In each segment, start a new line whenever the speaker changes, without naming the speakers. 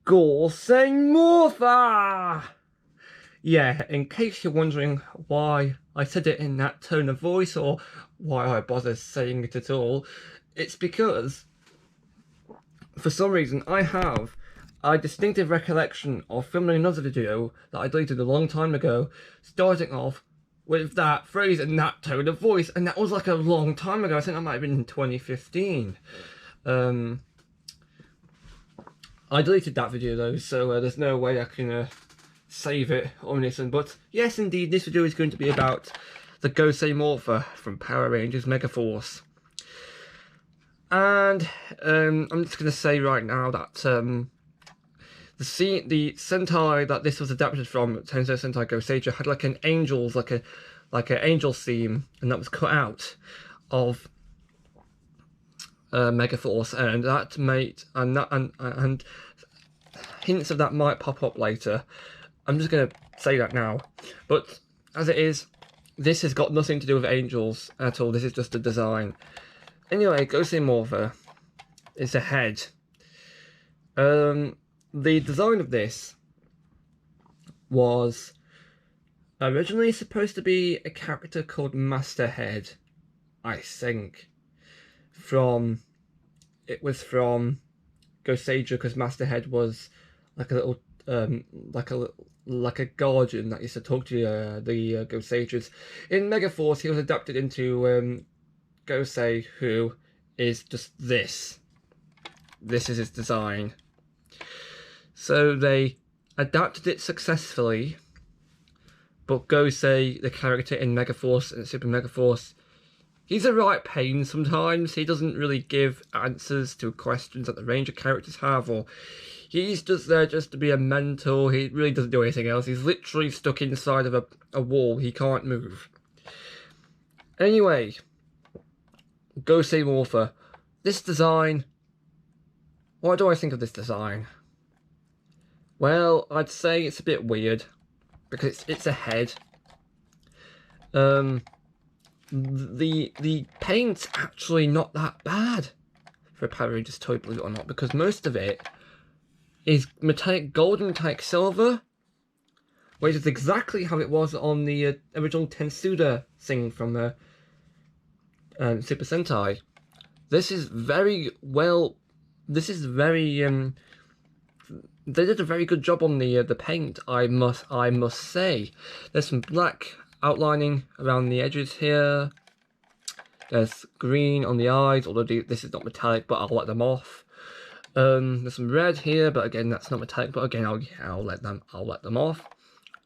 Gosei Morpher! Yeah, in case you're wondering why I said it in that tone of voice or why I bother saying it at all, it's because for some reason I have a distinctive recollection of filming another video that I deleted a long time ago, starting off with that phrase and that tone of voice, and that was like a long time ago. I think that might have been in 2015. I deleted that video though, so there's no way I can save it or anything. But yes, indeed, this video is going to be about the Gosei Morpher from Power Rangers Megaforce. And I'm just going to say right now that the Sentai that this was adapted from, Tensei Sentai Gosei, had like an angels, like an angel theme, and that was cut out of Megaforce, and that and hints of that might pop up later. I'm just gonna say that now, but as it is, this has got nothing to do with angels at all. This is just a design. Anyway, Gosei Morpher is a head. The design of this was originally supposed to be a character called Master Head, I think. It was from Gosei, because Master Head was like a little like a guardian that used to talk to the Gosei's. In Megaforce, he was adapted into Gosei, who is just this. This is his design. So they adapted it successfully, but Gosei, the character in Megaforce and Super Megaforce, he's a right pain sometimes. He doesn't really give answers to questions that the Ranger characters have, or he's just there just to be a mentor. He really doesn't do anything else. He's literally stuck inside of a wall. He can't move. Anyway, Gosei Morpher. This design, what do I think of this design? Well, I'd say it's a bit weird, because it's a head. The paint's actually not that bad for a Power Rangers toy, believe it or not, because most of it is metallic gold and metallic silver, which is exactly how it was on the original Tensuda thing from Super Sentai. This is very well. This is very they did a very good job on the paint. I must say. There's some black outlining around the edges here. There's green on the eyes, although this is not metallic, but I'll let them off. There's some red here, but again, that's not metallic. But again, I'll let them off.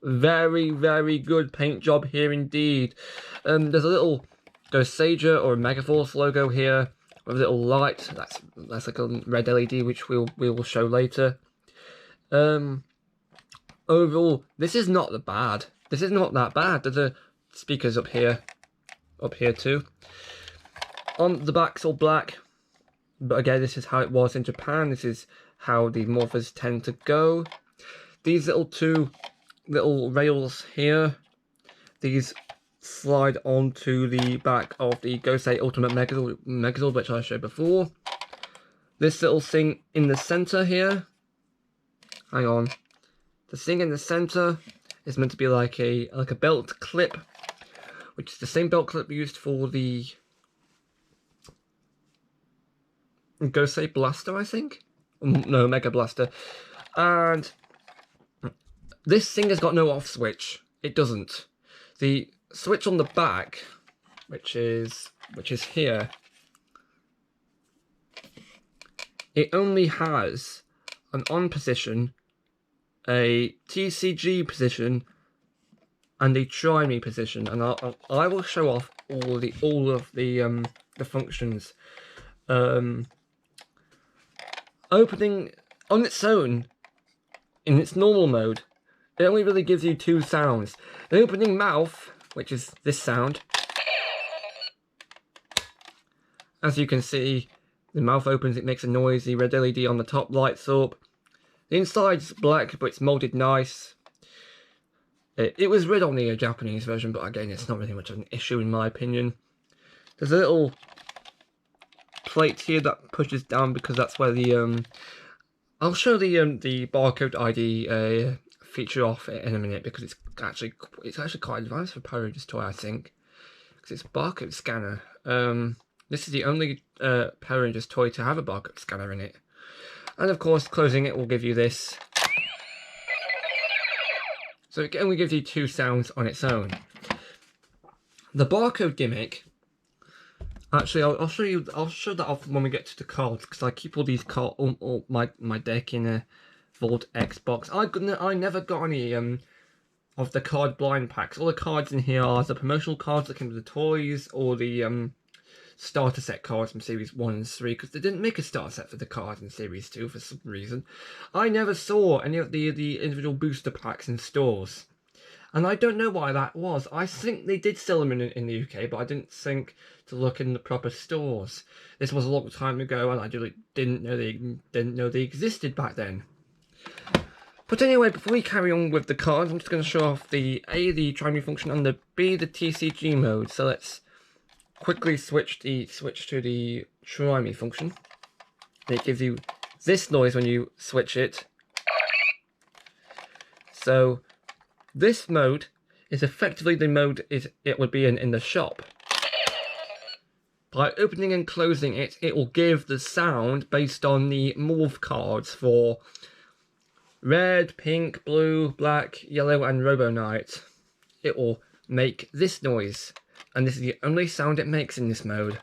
Very, very good paint job here indeed. There's a little Gosei or Megaforce logo here with a little light. That's like a red LED, which we will show later. Overall, this is not that bad. This is not that bad. There's a speakers up here too. On the back's all black, but again, this is how it was in Japan. This is how the Morphers tend to go. These two little rails here, these slide onto the back of the Gosei Ultimate Megazord, which I showed before. This little thing in the center here, hang on, the thing in the center is meant to be like a belt clip, which is the same belt clip used for the Gosei Blaster, I think? No, Mega Blaster. And this thing has got no off switch. It doesn't. The switch on the back, which is here, it only has an on position, a TCG position, and a try me position, and I will show off all of the functions. Opening on its own, in its normal mode, it only really gives you two sounds. The opening mouth, which is this sound. As you can see, the mouth opens, it makes a noise, the red LED on the top lights up. The inside's black, but it's molded nice. It was red on the Japanese version, but again, it's not really much of an issue in my opinion. There's a little plate here that pushes down, because that's where the I'll show the barcode ID feature off in a minute, because it's actually quite advanced for Power Rangers toy, I think, because it's barcode scanner. This is the only Power Rangers toy to have a barcode scanner in it, and of course closing it will give you this. So it only gives you 2 sounds on its own. The barcode gimmick. Actually, I'll show you. I'll show that off when we get to the cards, because I keep all these cards, all my deck in a Vault X box. I never got any of the card blind packs. All the cards in here are the promotional cards that came with the toys, or the starter set cards from Series 1 and 3, because they didn't make a starter set for the cards in Series 2 for some reason. I never saw any of the individual booster packs in stores. And I don't know why that was. I think they did sell them in the UK, but I didn't think to look in the proper stores. This was a long time ago, and I really didn't know they existed back then. But anyway, before we carry on with the cards, I'm just going to show off the try me function, and the TCG mode. So let's quickly switch to the try me function. And it gives you this noise when you switch it. So this mode is effectively the mode it would be in the shop. By opening and closing it, it will give the sound based on the morph cards for red, pink, blue, black, yellow, and Robo Knight. It will make this noise, and this is the only sound it makes in this mode.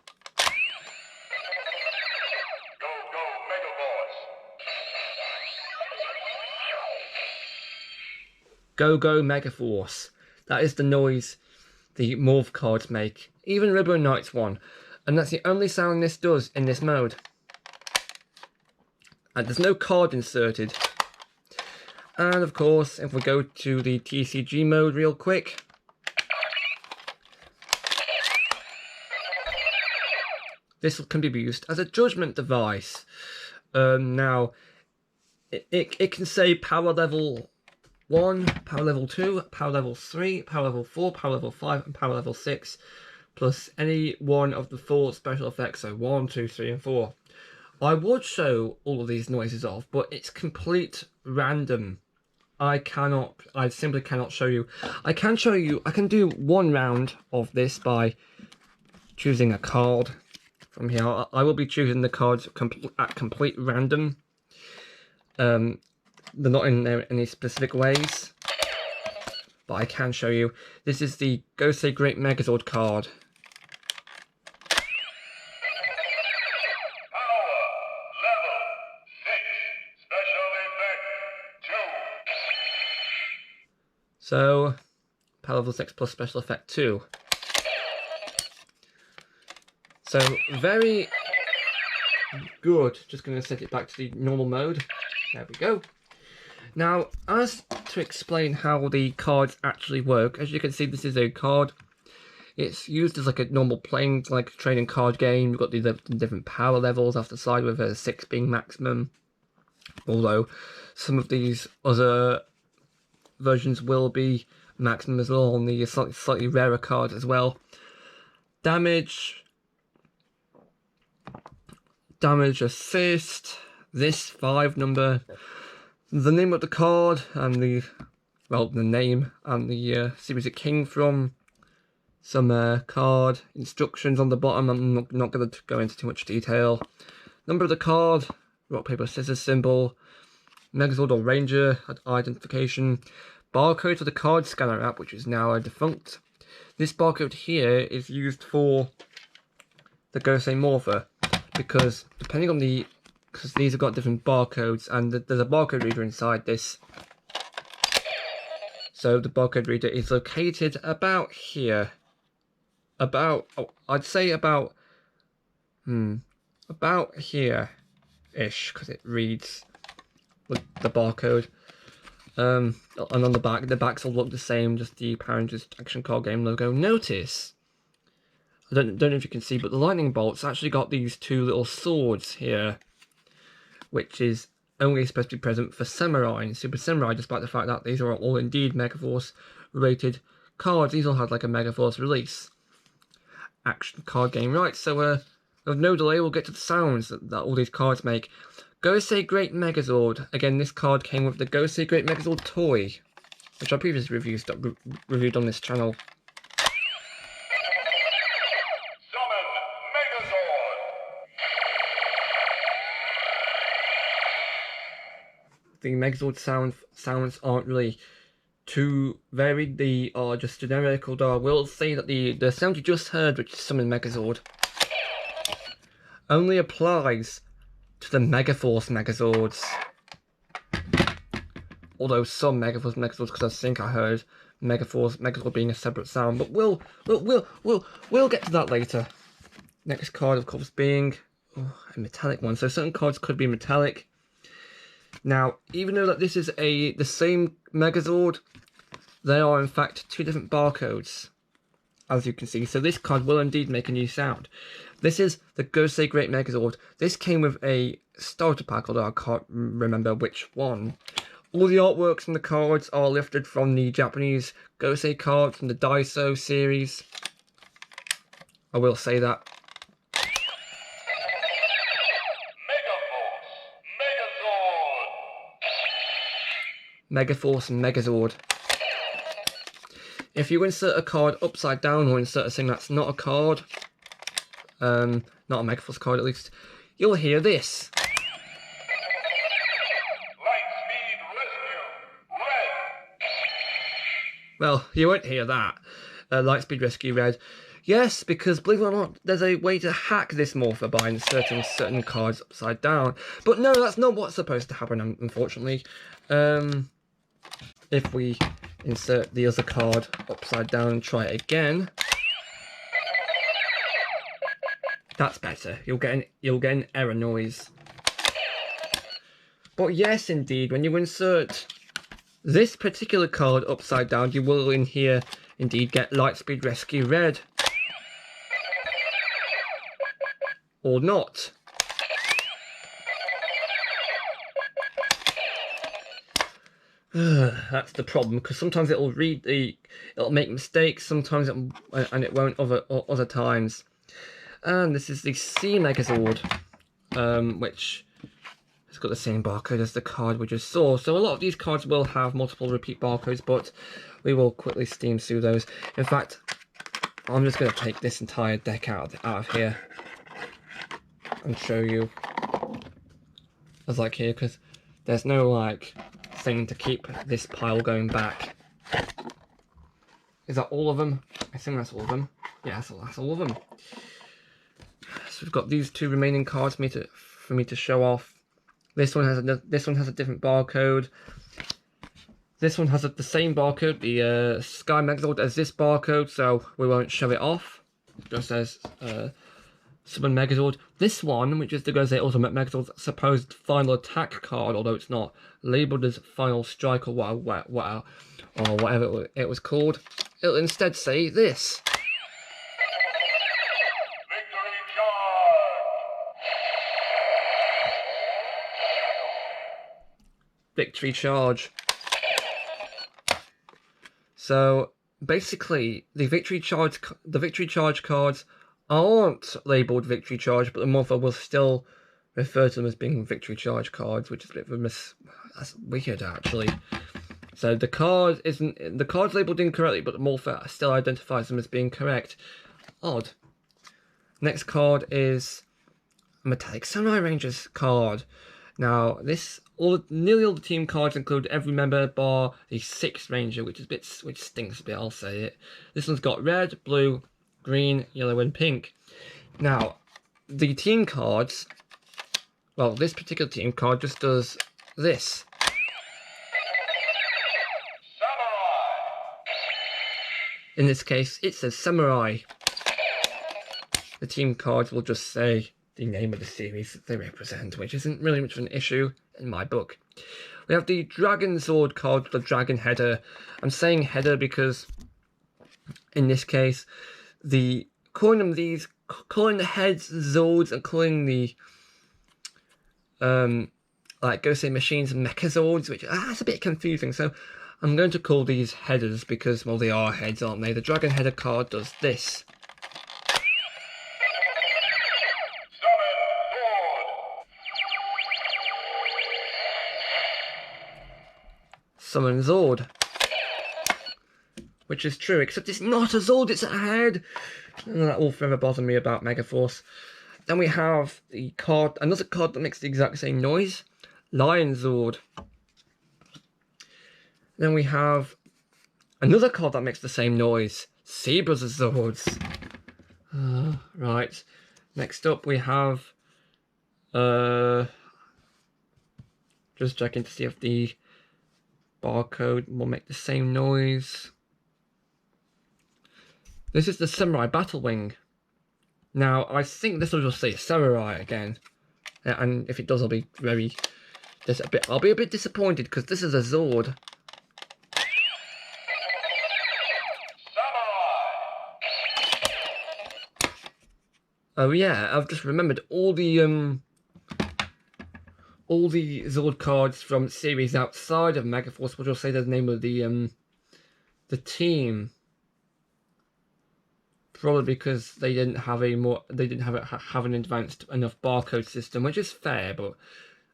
Go Megaforce. That is the noise the morph cards make. Even Robo Knight's one. And that's the only sound this does in this mode. And there's no card inserted. And of course, if we go to the TCG mode real quick. This can be used as a judgment device. Now, it can say power level 1, power level 2, power level 3, power level 4, power level 5, and power level 6, plus any one of the 4 special effects, so 1, 2, 3, and 4. I would show all of these noises off, but it's complete random. I simply cannot show you. I can do one round of this by choosing a card from here. I will be choosing the cards at complete random. They're not in any specific ways, but I can show you. This is the Gosei Great Megazord card.
Power level 6, special effect 2.
So, power level 6 plus special effect 2. So, very good. Just going to set it back to the normal mode. There we go. Now, as to explain how the cards actually work, as you can see, this is a card. It's used as like a normal playing, like trading card game. You've got the different power levels off the side, with a 6 being maximum. Although some of these other versions will be maximum as well on the slightly rarer cards as well. Damage, assist, this 5 number. The name of the card and the name and the series it came from. Some card instructions on the bottom. I'm not going to go into too much detail. Number of the card, rock, paper, scissors symbol, Megazord or Ranger identification, barcode for the card scanner app, which is now defunct. This barcode here is used for the Gosei Morpher, because depending on because these have got different barcodes, and there's a barcode reader inside this. So the barcode reader is located about here. I'd say about here-ish, because it reads with the barcode. And on the backs all look the same, just the Power Rangers Action Card Game logo. Notice, I don't know if you can see, but the lightning bolts actually got these 2 little swords here, which is only supposed to be present for Samurai and Super Samurai, despite the fact that these are all indeed Megaforce rated cards. These all had like a Megaforce release. Action card game, right? So with no delay, we'll get to the sounds that all these cards make. Gosei Great Megazord. Again, this card came with the Gosei Great Megazord toy, which I previously reviewed on this channel.
Summon Megazord.
The Megazord sounds aren't really too varied. They are just generic, although I will say that the sound you just heard, which is Summon Megazord, only applies to the Megaforce Megazords. Although some Megaforce Megazords, because I think I heard Megaforce Megazord being a separate sound, but we'll get to that later. Next card, of course, being a metallic one. So certain cards could be metallic. Now, even though that this is the same Megazord, they are in fact two different barcodes, as you can see. So this card will indeed make a new sound. This is the Gosei Great Megazord. This came with a starter pack, although I can't remember which one. All the artworks and the cards are lifted from the Japanese Gosei cards from the Daiso series. I will say that.
Megaforce,
Megaforce
Megazord.
and Megazord. If you insert a card upside down or insert a thing that's not a card, not a Megaforce card at least, you'll hear this.
Lightspeed Rescue. Red.
Well, you won't hear that. Lightspeed Rescue Red. Yes, because believe it or not, there's a way to hack this Morpher by inserting certain cards upside down. But no, that's not what's supposed to happen, unfortunately. If we insert the other card upside down and try it again, that's better. You'll get an error noise. But yes, indeed, when you insert this particular card upside down, you will in here indeed get Lightspeed Rescue Red. Or not. That's the problem, because sometimes it'll make mistakes, sometimes it won't other times. And this is the C Megazord, which has got the same barcode as the card we just saw. So a lot of these cards will have multiple repeat barcodes, but we will quickly steam through those. In fact, I'm just going to take this entire deck out of here and show you. As like here, because there's no like thing to keep this pile going back. Is that all of them? I think that's all of them. Yeah, that's all of them. So we've got these two remaining cards for me to show off. This one has a different barcode. This one has the same barcode, the Sky Megazord, as this barcode, so we won't show it off. It just says Summon Megazord. This one, which is the Gosei Ultimate Megazord's supposed final attack card, although it's not labelled as Final Strike or whatever it was called, it'll instead say this.
Victory Charge.
Victory Charge. So basically, the Victory Charge cards aren't labelled Victory Charge, but the Morpher will still refer to them as being Victory Charge cards, which is a bit of a that's weird actually. So the card's labelled incorrectly, but the Morpher still identifies them as being correct. Odd. Next card is a Metallic Samurai Rangers card. Now nearly all the team cards include every member bar the 6th Ranger, which stinks a bit, I'll say it. This one's got red, blue, green, yellow and pink. Now, the team cards, well, this particular team card just does this.
Samurai.
In this case, it says Samurai. The team cards will just say the name of the series that they represent, which isn't really much of an issue in my book. We have the Dragon Zord card with the dragon header. I'm saying header because in this case, calling the heads Zords and calling the like Gosei machines Mechazords, which that's a bit confusing. So I'm going to call these headers because, well, they are heads, aren't they? The dragon header card does this. Summon Zord. Which is true, except it's not a Zord, it's a head. And that will forever bother me about Megaforce. Then we have the card, another card that makes the exact same noise, Lion Zord. Then we have another card that makes the same noise, Zebra's Zords. Right. Next up we have just checking to see if the barcode will make the same noise. This is the Samurai Battle Wing. Now, I think this will just say Samurai again. And if it does, I'll be a bit disappointed because this is a Zord. Oh yeah, I've just remembered all the Zord cards from series outside of Megaforce, which will say the name of the team. Probably because they didn't have have an advanced enough barcode system, which is fair, but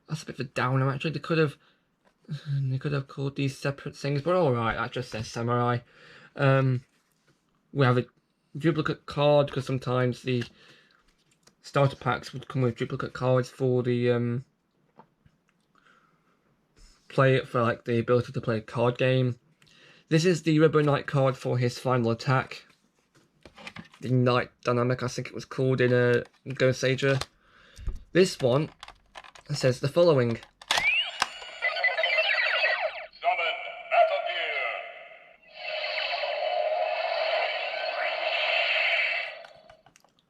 that's a bit of a downer. Actually, they could have called these separate things, but all right, that just says Samurai. We have a duplicate card because sometimes the starter packs would come with duplicate cards for the the ability to play a card game. This is the Robo Knight card for his final attack. The Knight Dynamic, I think it was called in a Gosei. This one says the following.
Summon Battle Gear.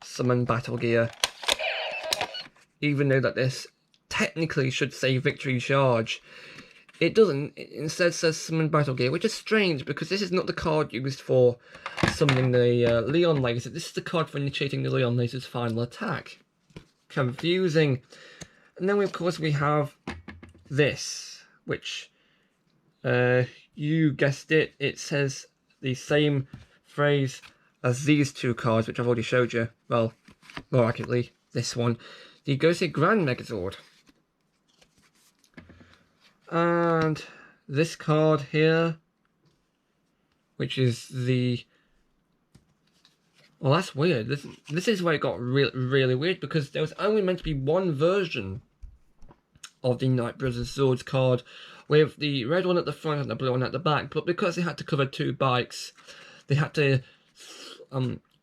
Summon Battle Gear. Even though that this technically should say Victory Charge, it doesn't. It instead says Summon Battle Gear, which is strange because this is not the card used for summoning the Leon Laser. This is the card for initiating the Leon Laser's final attack. Confusing. And then of course we have this, which you guessed it, it says the same phrase as these two cards, which I've already showed you. Well, more accurately, this one. The Gosei Grand Megazord. And this card here, which is the... Well, that's weird. This is where it got really weird, because there was only meant to be one version of the Knight Brothers Swords card, with the red one at the front and the blue one at the back, but because they had to cover two bikes, they had to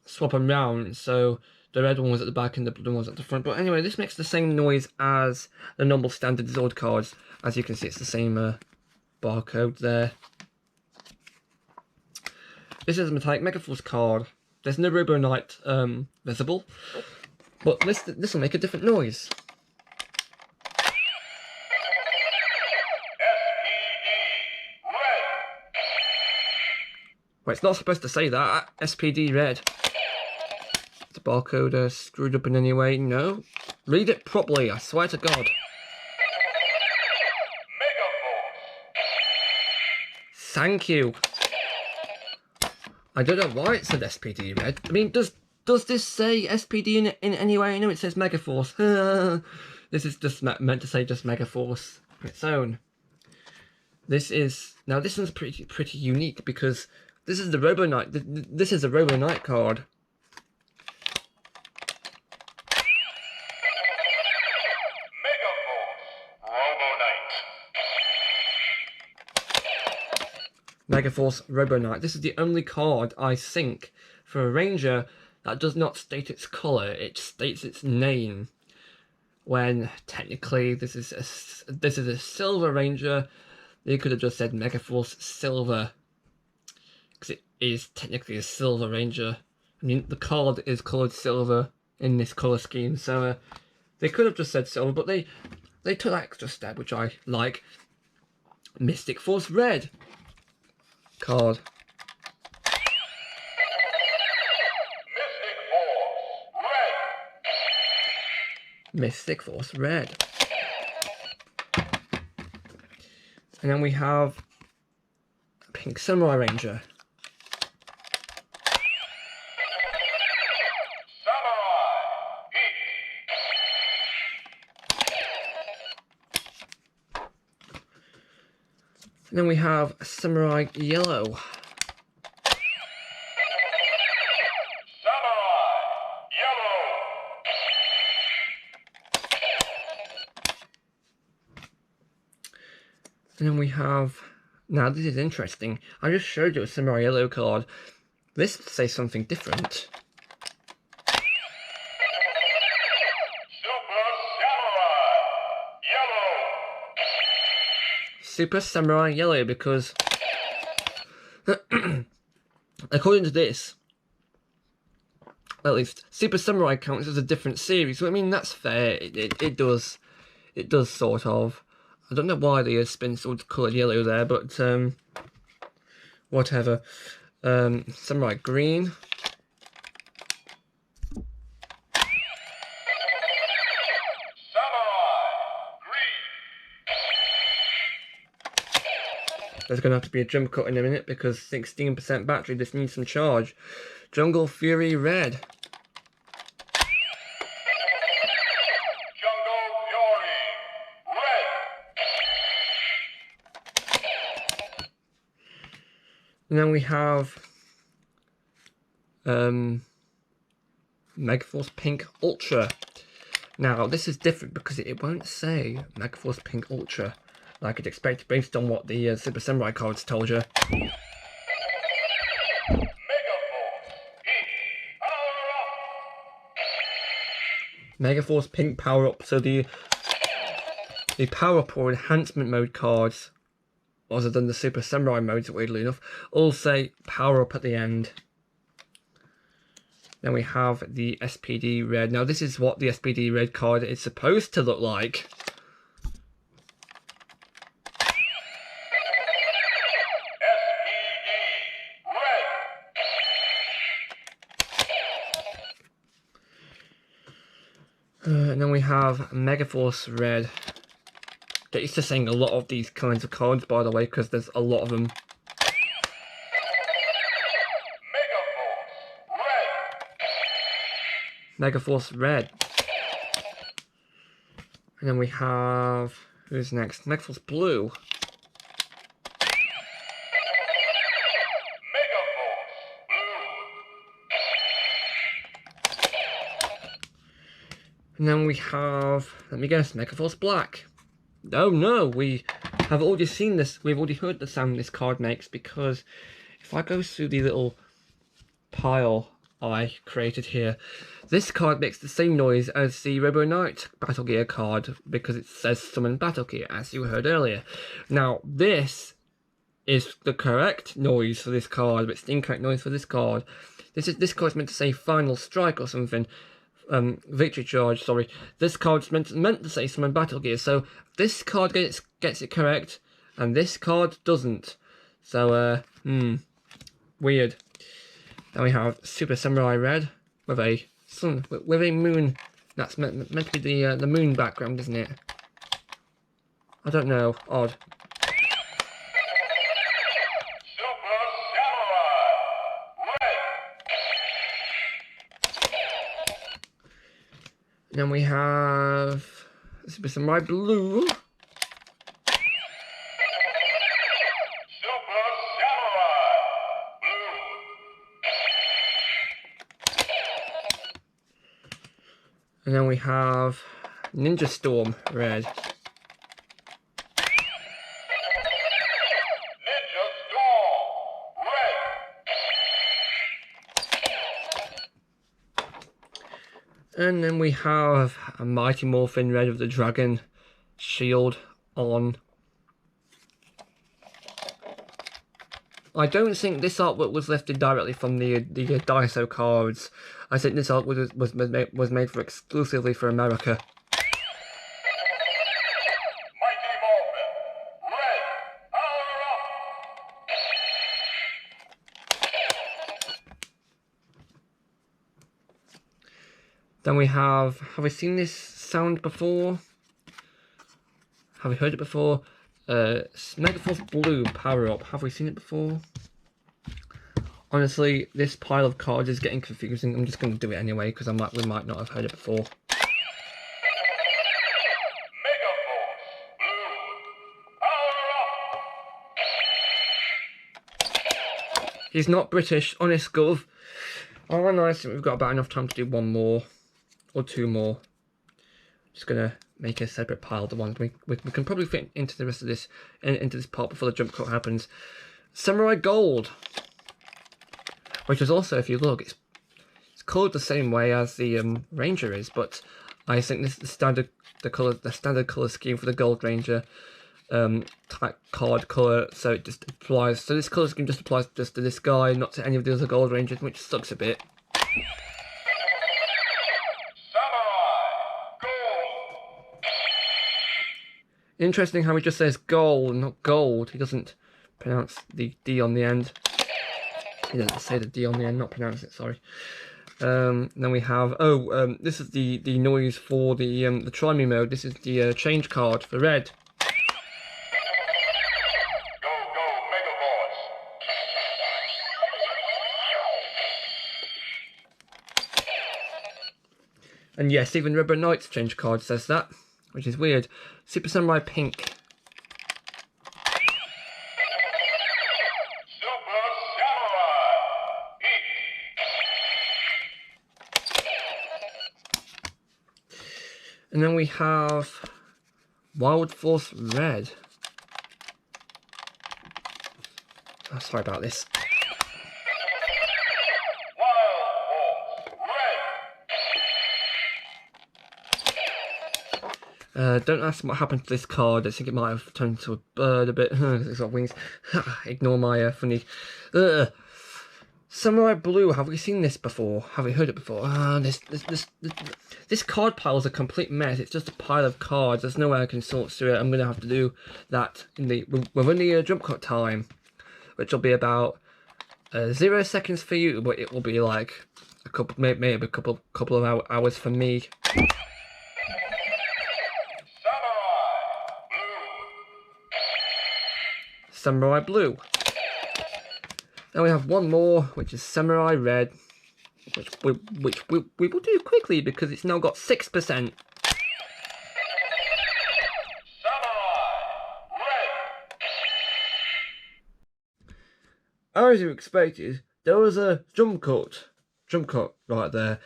swap them round, so the red one was at the back and the blue one was at the front. But anyway, this makes the same noise as the normal standard Zord cards. As you can see, it's the same barcode there. This is a metallic Megaforce card. There's no Robo Knight visible, but this will make a different noise. Well, it's not supposed to say that. SPD red. Is the barcode screwed up in any way? No. Read it properly, I swear to God. Thank you. I don't know why it said SPD red. I mean, does this say SPD in any way? I know it says Megaforce. This is just meant to say just Megaforce on its own. This one's pretty unique because this is the Robo Knight. This is a Robo Knight card. Megaforce Robo Knight. This is the only card, I think, for a Ranger that does not state its colour. It states its name. When technically this is a Silver Ranger, they could have just said Megaforce Silver, because it is technically a Silver Ranger. I mean, the card is coloured silver in this colour scheme, so they could have just said silver, but they took that extra step, which I like. Mystic Force Red card. Mystic Force Red. And then we have Pink Samurai Ranger. And then we have Samurai Yellow. And then we have, now this is interesting, I just showed you a Samurai Yellow card. This says something different. Super Samurai Yellow, because according to this, at least, Super Samurai counts as a different series. So I mean, that's fair. It does sort of. I don't know why they spin sort of coloured yellow there, but whatever. Samurai Green. There's going to have to be a jump cut in a minute because 16% battery, this needs some charge. Jungle Fury Red.
Jungle Fury Red.
And then we have Megaforce Pink Ultra. Now this is different because it won't say Megaforce Pink Ultra like I'd expect based on what the Super Samurai cards told you. Megaforce Pink Power Up. So the Power Up or Enhancement mode cards, other than the Super Samurai modes, weirdly enough, all say Power Up at the end. Then we have the SPD Red. Now this is what the SPD Red card is supposed to look like. And then we have Megaforce Red. Get used to saying a lot of these kinds of cards, by the way, because there's a lot of them. Megaforce Red. And then we have, who's next? Megaforce Blue. And then we have, let me guess, Megaforce Black. Oh no, we have already seen this, we've already heard the sound this card makes, because if I go through the little pile I created here, this card makes the same noise as the Robo Knight Battle Gear card, because it says Summon Battle Gear, as you heard earlier. Now, this is the correct noise for this card, but it's the incorrect noise for this card. This card's meant to say Final Strike or something. Victory Charge, sorry. This card's meant to say Summon Battle Gear, so this card gets it correct, and this card doesn't. So, weird. Then we have Super Samurai Red with a sun, with a moon. That's meant to be the moon background, isn't it? I don't know. Odd. And then we have Super Samurai Blue. And then we have Ninja Storm Red. And then we have a Mighty Morphin Red with the Dragon Shield on. I don't think this artwork was lifted directly from the Daiso cards. I think this artwork was made for exclusively for America. Then we have we seen this sound before? Have we heard it before? Megaforce Blue Power Up. Have we seen it before? Honestly, this pile of cards is getting confusing. I'm just going to do it anyway because we might not have heard it before. He's not British, honest gov. Oh, nice. I think we've got about enough time to do one more or two more. Just gonna make a separate pile of the ones we can probably fit into the rest of this, into this part before the jump cut happens. Samurai Gold, which is also, if you look, it's coloured the same way as the Ranger is, but I think this is the standard colour scheme for the Gold Ranger type card colour, so it just applies. So this colour scheme just applies just to this guy, not to any of the other Gold Rangers, which sucks a bit. Interesting how he just says gold, not gold. He doesn't pronounce the D on the end. He doesn't say the D on the end, not pronounce it, sorry. Then we have, this is the noise for the Try Me mode. This is the change card for red.
Go, Megaforce.
And yes, even Rubber Knight's change card says that, which is weird. Super Samurai Pink.
Super Samurai Pink.
And then we have Wild Force Red. Oh, sorry about this.
Wild Force Red.
Don't ask what happened to this card. I think it might have turned into a bird a bit. It's got wings. Ignore my funny. Samurai Blue. Have we seen this before? Have we heard it before? This card pile is a complete mess. It's just a pile of cards. There's no way I can sort through it. I'm gonna have to do that within the jump cut time, which will be about 0 seconds for you, but it will be like a couple, maybe a couple of hours for me. Samurai Blue. Then we have one more, which is Samurai Red, which we will do quickly because it's now got 6%.
Samurai Red.
As you expected, there was a jump cut right there.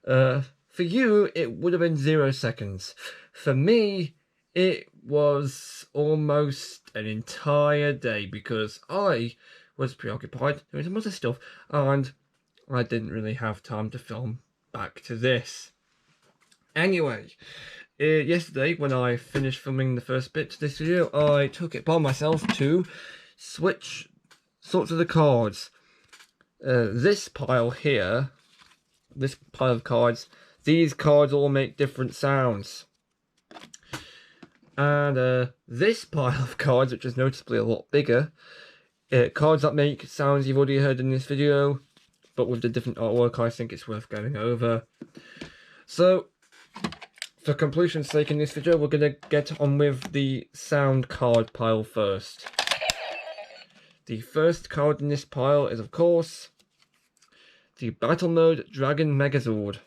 For you, it would have been 0 seconds. For me, it was almost an entire day because I was preoccupied doing some other stuff and I didn't really have time to film back to this. Anyway, yesterday when I finished filming the first bit to this video, I took it upon myself to switch sorts of the cards. This pile here, this pile of cards, these cards all make different sounds. And this pile of cards, which is noticeably a lot bigger, cards that make sounds you've already heard in this video, but with the different artwork, I think it's worth going over. So, for completion's sake in this video, we're going to get on with the sound card pile first. The first card in this pile is, of course, the Battle Mode Dragon Megazord.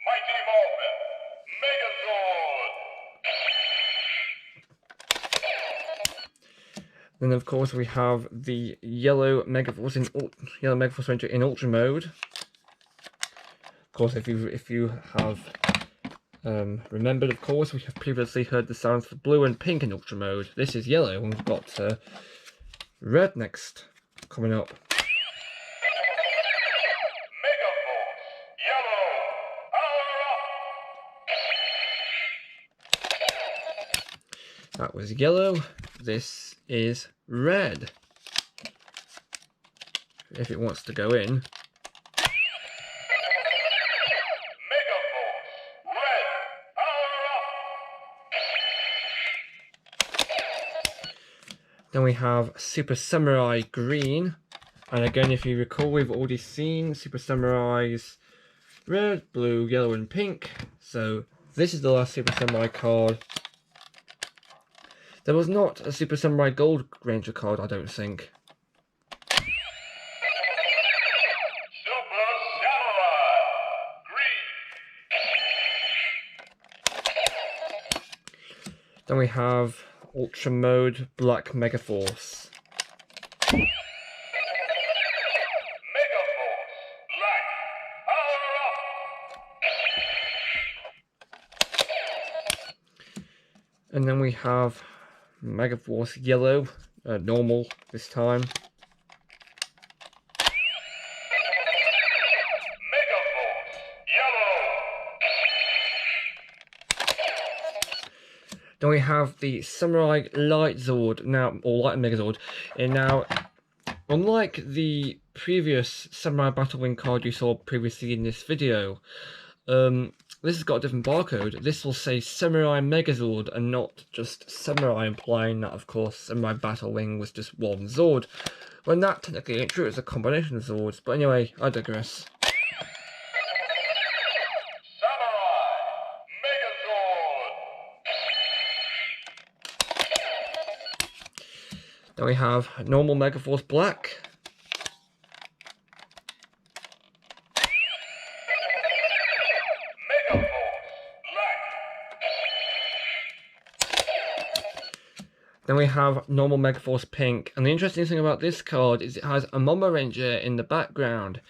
Mighty Morpher. Megazord.
Then, of course, we have the Yellow Megaforce Ranger in Ultra Mode. Of course, if you have remembered, of course, we have previously heard the sounds for Blue and Pink in Ultra Mode. This is Yellow, and we've got Red next coming up.
Megaforce. Yellow. Power up.
That was Yellow. This is Red. If it wants to go in.
Megaforce. Red. Power up.
Then we have Super Samurai Green. And again, if you recall, we've already seen Super Samurai's Red, Blue, Yellow and Pink. So this is the last Super Samurai card. There was not a Super Samurai Gold Ranger card, I don't think.
Super Samurai Green.
Then we have Ultra Mode Black Megaforce.
Megaforce. Black. Power up.
And then we have Megaforce Yellow, normal this time.
Megaforce. Yellow.
Then we have the Samurai Light Zord now, or Light Megazord. And now, unlike the previous Samurai Battle Wing card you saw previously in this video, this has got a different barcode. This will say Samurai Megazord and not just Samurai, implying that, of course, Samurai Battle Wing was just one Zord. When that technically ain't true, it's a combination of Zords. But anyway, I digress. Then we have normal Megaforce Black.
Megaforce. Black.
Then we have normal Megaforce Pink. And the interesting thing about this card is it has a Momo Ranger in the background,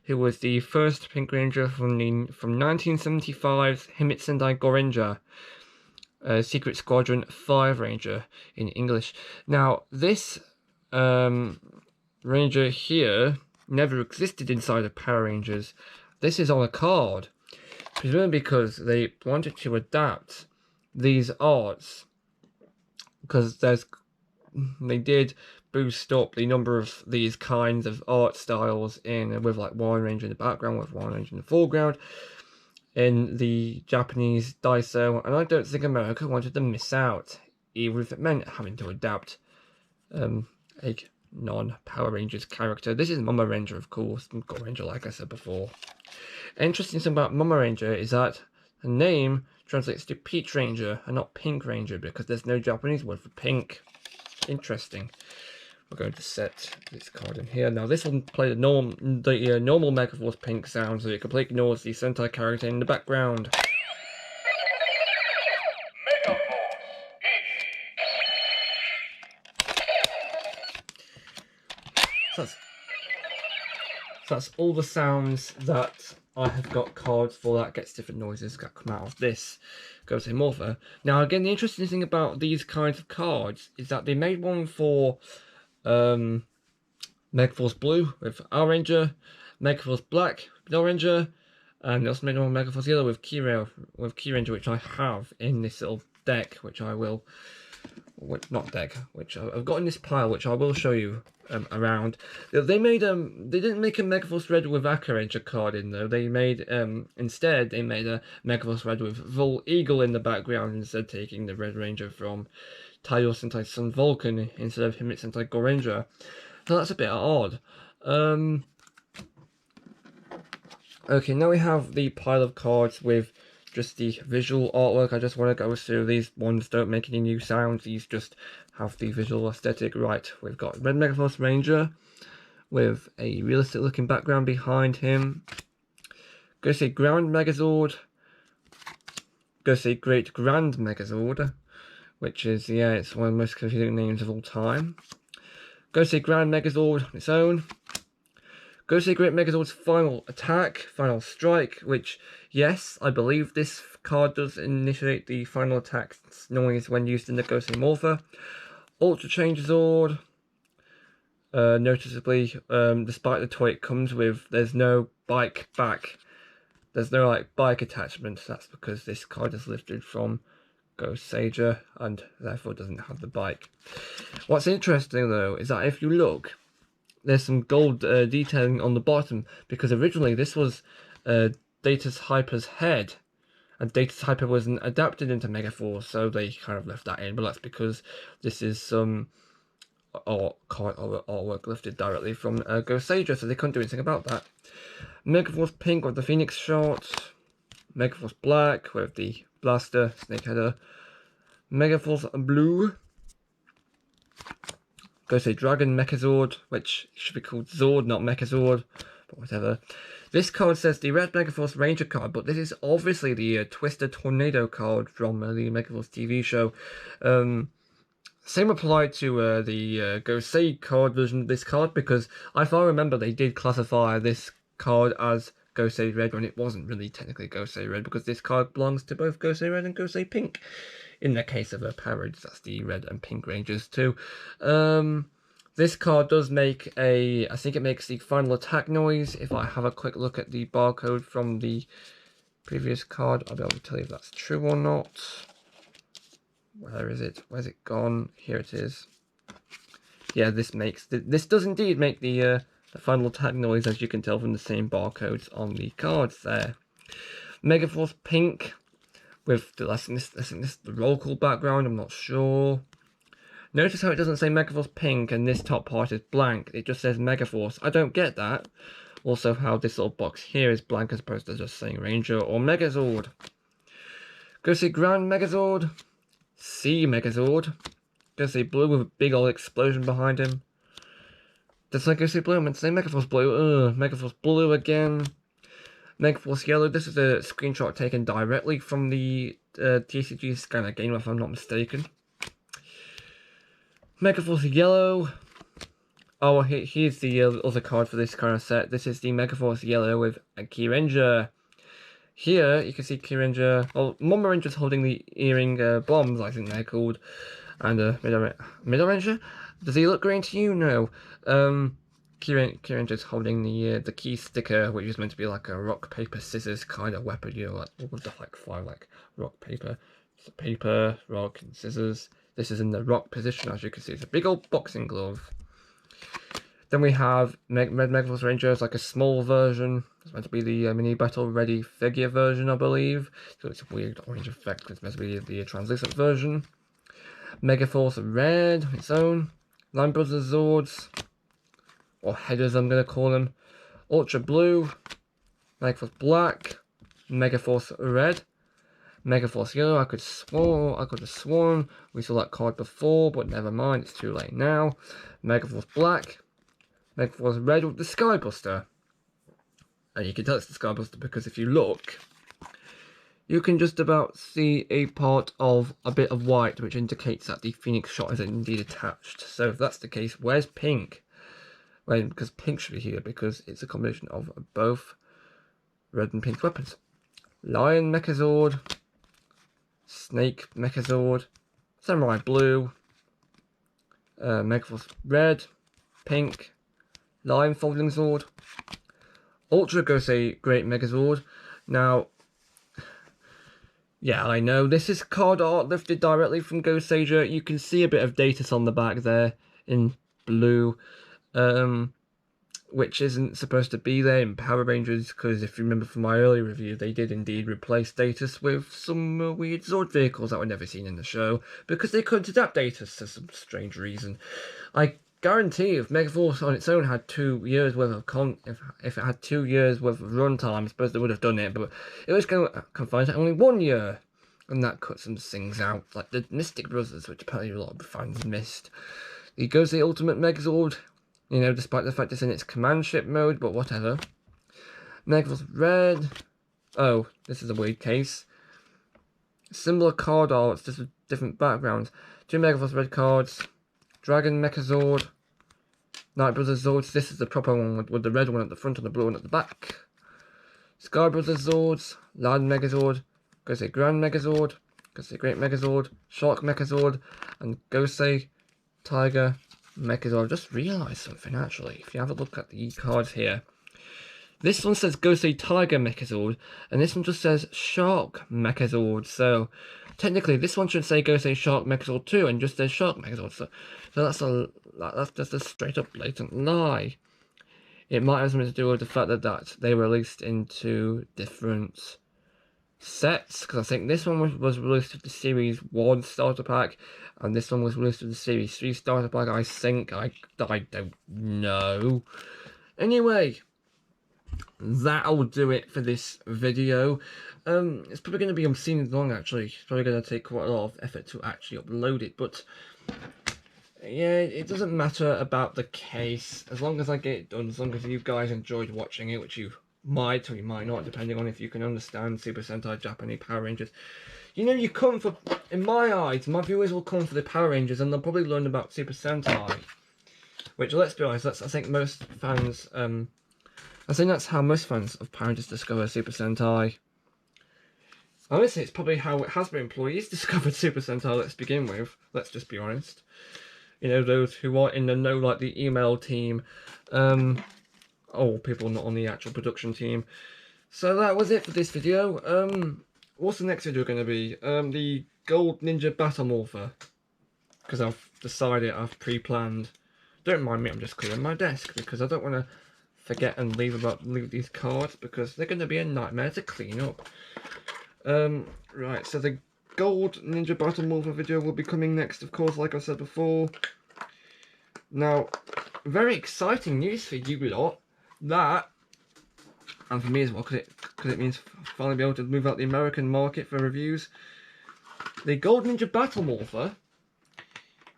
who was the first Pink Ranger from 1975's Himit Sendai Goranger. Secret Squadron 5 Ranger in English. Now, this Ranger here never existed inside of Power Rangers. This is on a card, presumably because they wanted to adapt these arts, because they did boost up the number of these kinds of art styles in, with like one Ranger in the background, with one Ranger in the foreground, in the Japanese Daiso, and I don't think America wanted to miss out, even if it meant having to adapt a non-Power Rangers character. This is Momo Ranger, of course, Go Ranger, like I said before. Interesting thing about Momo Ranger is that the name translates to Peach Ranger and not Pink Ranger, because there's no Japanese word for pink. Interesting. We're going to set this card in here. Now this will play the normal Megaforce Pink sound, so it completely ignores the Sentai character in the background.
Megaforce.
So that's all the sounds that I have got cards for that gets different noises that come out of this Gosei Morpher. Now again, the interesting thing about these kinds of cards is that they made one for Megaforce Blue with Our Ranger, Megaforce Black with Our Ranger, and they also made one Megaforce Yellow with Key Ranger, which I have in this little deck, which I will, which I've got in this pile, which I will show you around. They made they didn't make a Megaforce Red with Aqua Ranger card in though. They made instead they made a Megaforce Red with Vol Eagle in the background, instead taking the Red Ranger from Taiyo Sentai Sun Vulcan instead of Himit Sentai Goranger. So that's a bit odd. Okay, now we have the pile of cards with just the visual artwork. I just want to go through these ones. Don't make any new sounds. These just have the visual aesthetic. Right, we've got Red Megaforce Ranger with a realistic looking background behind him. Gosei Ground Megazord. Gosei Great Grand Megazord, which is, yeah, it's one of the most confusing names of all time. Gosei Grand Megazord on its own. Gosei Great Megazord's Final Attack, Final Strike, which, yes, I believe this card does initiate the Final Attack noise when used in the Gosei Morpher. Ultra Change Zord. Noticeably, despite the toy it comes with, there's no bike back. There's no, like, bike attachment. That's because this card is lifted from Gosei and therefore doesn't have the bike. What's interesting though is that if you look, there's some gold detailing on the bottom, because originally this was Data's Hyper's head, and Data's Hyper wasn't adapted into Megaforce, so they kind of left that in, but that's because this is some artwork lifted directly from Gosei, so they couldn't do anything about that. Megaforce Pink with the Phoenix shot. Megaforce Black with the Blaster, Snake Header. Megaforce Blue. Gosei Dragon Mechazord, which should be called Zord, not Mechazord, but whatever. This card says the Red Megaforce Ranger card, but this is obviously the Twister Tornado card from the Megaforce TV show. Same applied to the Gosei card version of this card, because if I remember, they did classify this card as Gosei Red when it wasn't really technically Gosei Red, because this card belongs to both Gosei Red and Gosei Pink. In the case of Power Rangers, that's the Red and Pink Rangers too. This card does make I think it makes the final attack noise. If I have a quick look at the barcode from the previous card, I'll be able to tell you if that's true or not. Where is it? Where's it gone? Here it is. Yeah, this does indeed make the final attack noise, as you can tell from the same barcodes on the cards there. Megaforce Pink with the the roll call background. I'm not sure. Notice how it doesn't say Megaforce Pink and this top part is blank. It just says Megaforce. I don't get that. Also, how this little box here is blank as opposed to just saying Ranger or Megazord. Gosei Grand Megazord. C Megazord. Gosei Blue with a big old explosion behind him. Does that Gosei Blue? I meant to say Megaforce Blue. Megaforce Blue again. Megaforce Yellow. This is a screenshot taken directly from the TCG scanner game, if I'm not mistaken. Megaforce Yellow. Oh, here's the other card for this kind of set. This is the Megaforce Yellow with a Key Ranger. Here, you can see Key Ranger. Oh, Mama Ranger's holding the earring bombs, I think they're called. And Middle Ranger? Does he look green to you? No. Key Ranger's holding the key sticker, which is meant to be like a rock, paper, scissors kind of weapon. You know, like with the like rock, paper, rock, and scissors. This is in the rock position, as you can see. It's a big old boxing glove. Then we have Red Megaforce Ranger. It's like a small version. It's meant to be the mini battle ready figure version, I believe. So it's a weird orange effect. It's meant to be the translucent version. Megaforce Red, its own. Line Brothers Zords, or headers, I'm gonna call them. Ultra Blue. Megaforce Black. Megaforce Red. Megaforce Yellow. I could have sworn we saw that card before, but never mind. It's too late now. Megaforce Black. Megaforce Red with the Skybuster. And you can tell it's the Skybuster because if you look, you can just about see a part of a bit of white, which indicates that the Phoenix shot is indeed attached. So if that's the case, where's Pink? Well, because Pink should be here because it's a combination of both red and pink weapons. Lion Mechazord. Snake Mechazord. Samurai Blue. Megaforce Red. Pink. Lion Folding Zord. Ultra Gosei Great Megazord. Now, yeah, I know this is card art lifted directly from Gosei. You can see a bit of Datus on the back there in blue, which isn't supposed to be there in Power Rangers, because if you remember from my earlier review, they did indeed replace Datus with some weird Zord vehicles that were never seen in the show, because they couldn't adapt Datus for some strange reason. I guarantee if Megaforce on its own had 2 years worth of if it had 2 years worth of runtime, I suppose they would have done it, but it was going to confine to only 1 year, and that cut some things out, like the Mystic Brothers, which apparently a lot of fans missed. The Gosei Ultimate Megazord, you know, despite the fact it's in its command ship mode, but whatever. Megaforce Red. Oh, this is a weird case. Similar card arts, just with different backgrounds. 2 Megaforce Red cards. Dragon Mechazord. Night Brothers Zords. This is the proper one with the red one at the front and the blue one at the back. Sky Brothers Zords. Lion Megazord. Gosei Grand Megazord. Gosei Great Megazord. Shark Mechazord. And Gosei Tiger Megazord. I just realised something actually. If you have a look at the cards here. This one says Gosei Tiger Megazord. And this one just says Shark Megazord. So technically, this one should say Gosei Shark Megazord 2 and just says Shark Megazord. So that's just a straight up blatant lie. It might have something to do with the fact that they were released into different sets, because I think this one was released with the Series 1 starter pack, and this one was released with the Series 3 starter pack, I think. I don't know. Anyway, that'll do it for this video. It's probably going to be obscenely long, actually. It's probably going to take quite a lot of effort to actually upload it, but yeah, it doesn't matter about the case, as long as I get it done, as long as you guys enjoyed watching it, which you might or you might not, depending on if you can understand Super Sentai Japanese Power Rangers. You know, you come for, in my eyes, my viewers will come for the Power Rangers, and they'll probably learn about Super Sentai. Which, let's be honest, I think most fans, I think that's how most fans of Power Rangers discover Super Sentai. Honestly, it's probably how Hasbro employees discovered Super Sentai, let's begin with. Let's just be honest. You know, those who are in the know, like the email team, people not on the actual production team. So that was it for this video. What's the next video going to be? The Gold Ninja Battle Morpher. Because I've decided, I've pre-planned. Don't mind me, I'm just clearing my desk because I don't want to forget and leave these cards because they're going to be a nightmare to clean up. Right, so the Gold Ninja Battle Morpher video will be coming next, of course, like I said before. Now, very exciting news for you lot. That, and for me as well, because it means finally be able to move out the American market for reviews. The Gold Ninja Battle Morpher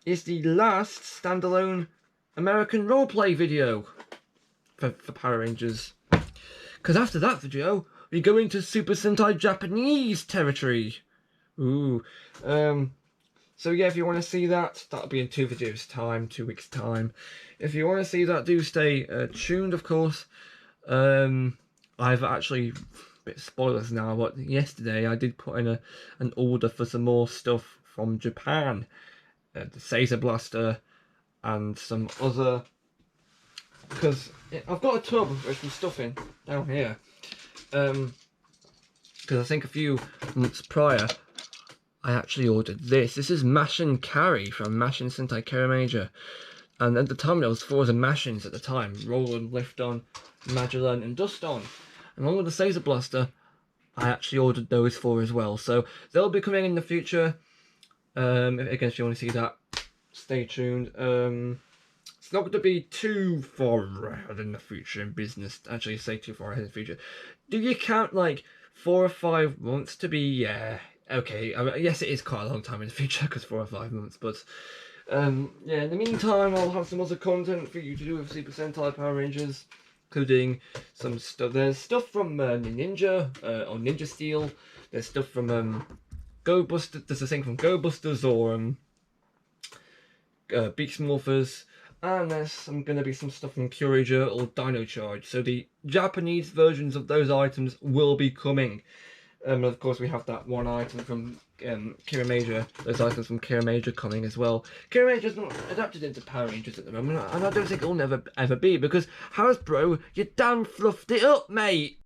is the last standalone American roleplay video for Power Rangers. Because after that video, we go into Super Sentai Japanese territory. Ooh. So yeah, if you want to see that, that'll be in 2 videos time, 2 weeks time. If you want to see that, do stay tuned, of course. I've actually, bit spoilers now, but yesterday I did put in an order for some more stuff from Japan. The Phaser Blaster and some other, because I've got a tub with some stuff in down here. Because I think a few months prior I actually ordered this. This is Mashin Carry from Mashin Sentai Kara Major. And at the time there was 4 of the Mashins at the time. Roland, Lift On, Magellan and Dust On. And along with the Phaser Blaster, I actually ordered those 4 as well. So they'll be coming in the future. Again, if you want to see that, stay tuned. It's not going to be too far ahead in the future in business. Actually, say too far ahead in the future. Do you count like 4 or 5 months to be, yeah, okay. I mean, yes, it is quite a long time in the future because 4 or 5 months, but yeah, in the meantime, I'll have some other content for you to do with Super Sentai Power Rangers, including some stuff. There's stuff from Ninja, or Ninja Steel. There's stuff from Go Busters. There's a thing from Go Busters or Beast Morphers. And there's going to be some stuff from Kyurager or Dino Charge. So the Japanese versions of those items will be coming. And of course we have that one item from Kira Major. Those items from Kira Major coming as well. Kira Major's not adapted into Power Rangers at the moment. And I don't think it'll never ever be. Because Hasbro, you damn fluffed it up, mate.